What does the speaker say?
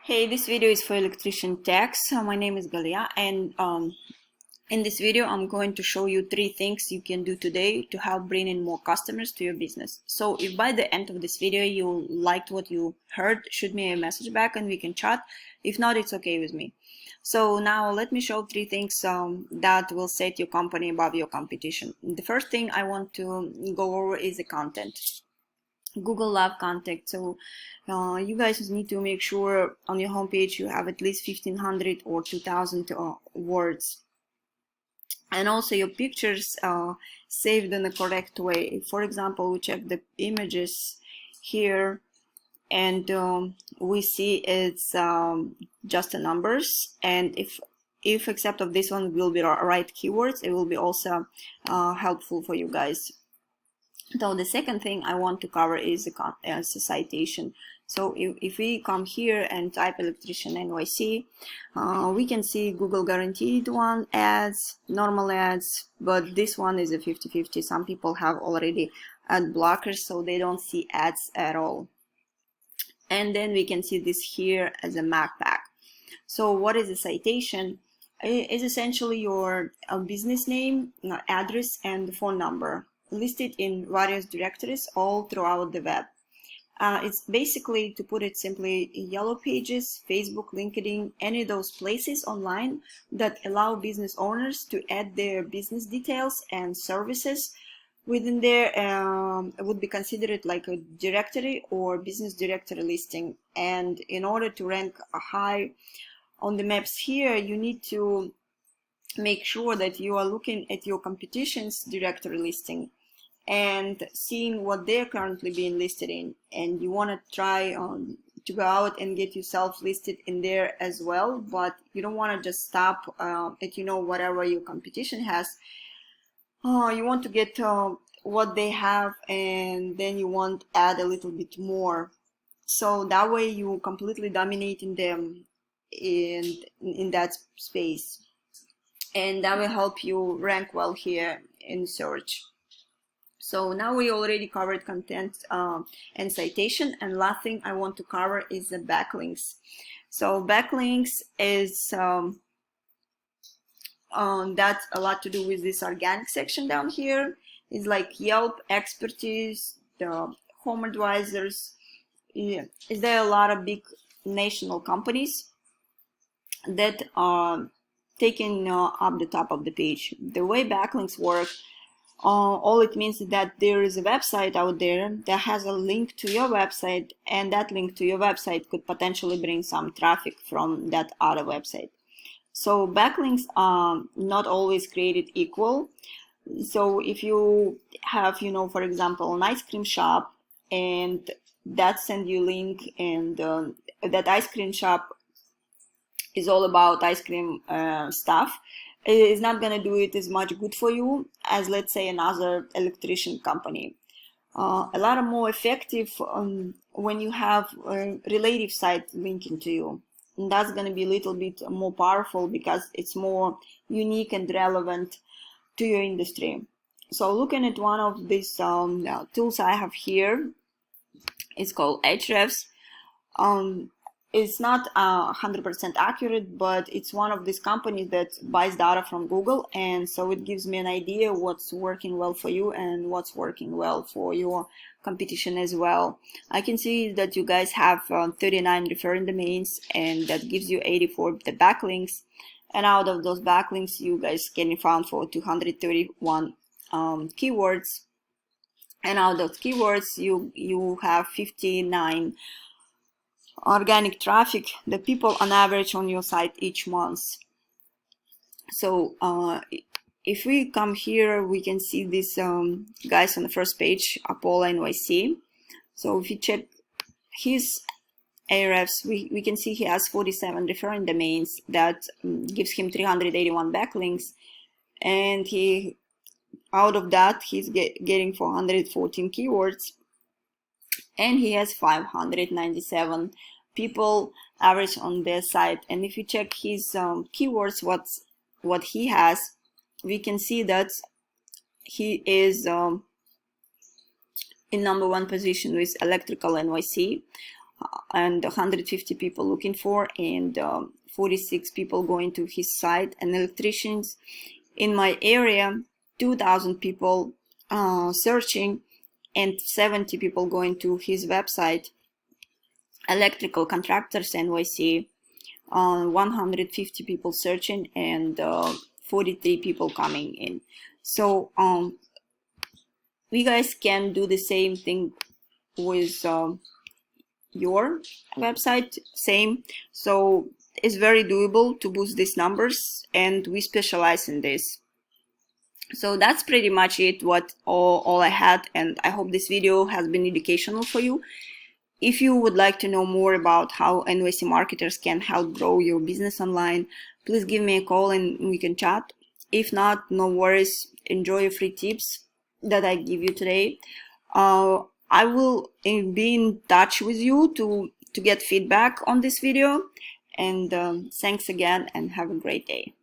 Hey, this video is for Electrician Tax. My name is Galia, and in this video I'm going to show you 3 things you can do today to help bring in more customers to your business. So if by the end of this video you liked what you heard, shoot me a message back and we can chat. If not, it's okay with me. So now let me show 3 things that will set your company above your competition. The first thing I want to go over is the content. Google love content, so you guys need to make sure on your homepage you have at least 1500 or 2000 words, and also your pictures saved in the correct way. For example, we check the images here and we see it's just the numbers, and if except of this one will be right keywords, it will be also helpful for you guys. So the second thing I want to cover is the citation. So if we come here and type Electrician NYC, we can see Google guaranteed one ads, normal ads, but this one is a 50-50. Some people have already ad blockers, so they don't see ads at all. And then we can see this here as a map pack. So what is a citation? It is essentially your business name, address, and phone number, listed in various directories all throughout the web. It's basically, to put it simply, yellow pages, Facebook, LinkedIn, any of those places online that allow business owners to add their business details and services within there. Would be considered like a directory or business directory listing. And in order to rank high on the maps here, you need to make sure that you are looking at your competition's directory listing and seeing what they're currently being listed in, and you want to try to go out and get yourself listed in there as well, but you don't want to just stop at whatever your competition has. You want to get what they have, and then you want to add a little bit more, so that way you completely dominating them in that space, and that will help you rank well here in search. So now we already covered content and citation, and last thing I want to cover is the backlinks. So backlinks is that's a lot to do with this organic section down here. It's like Yelp, expertise, the home advisors. Yeah. Is there a lot of big national companies that are taking up the top of the page? The way backlinks work, all it means is that there is a website out there that has a link to your website, and that link to your website could potentially bring some traffic from that other website. So backlinks are not always created equal. So if you have, for example, an ice cream shop, and that send you link, and that ice cream shop is all about ice cream stuff, it is not going to do it as much good for you as, let's say, another electrician company. A lot more effective when you have a relative site linking to you, and that's going to be a little bit more powerful because it's more unique and relevant to your industry. So looking at one of these tools I have here, it's called Ahrefs. It's not 100% accurate, but it's one of these companies that buys data from Google, and so it gives me an idea what's working well for you and what's working well for your competition as well. I can see that you guys have 39 referring domains, and that gives you 84 the backlinks, and out of those backlinks you guys getting found for 231 keywords, and out of those keywords you have 59 organic traffic, the people on average on your site each month. So if we come here, we can see these guys on the first page, Apollo NYC. So if you check his Ahrefs, we can see he has 47 referring domains. That gives him 381 backlinks, and out of that he's getting 414 keywords, and he has 597 people average on their site. And if you check his keywords, what he has, we can see that he is in #1 position with Electrical NYC. and 150 people looking for, and 46 people going to his site, and electricians in my area, 2,000 people searching, and 70 people going to his website. Electrical contractors NYC, 150 people searching, and 43 people coming in. So you guys can do the same thing with your website, same. So it's very doable to boost these numbers, and we specialize in this. So that's pretty much it, what all I had, and I hope this video has been educational for you. If you would like to know more about how NYC marketers can help grow your business online, please give me a call and we can chat. If not, no worries, enjoy your free tips that I give you today. I will be in touch with you to get feedback on this video, and thanks again, and have a great day.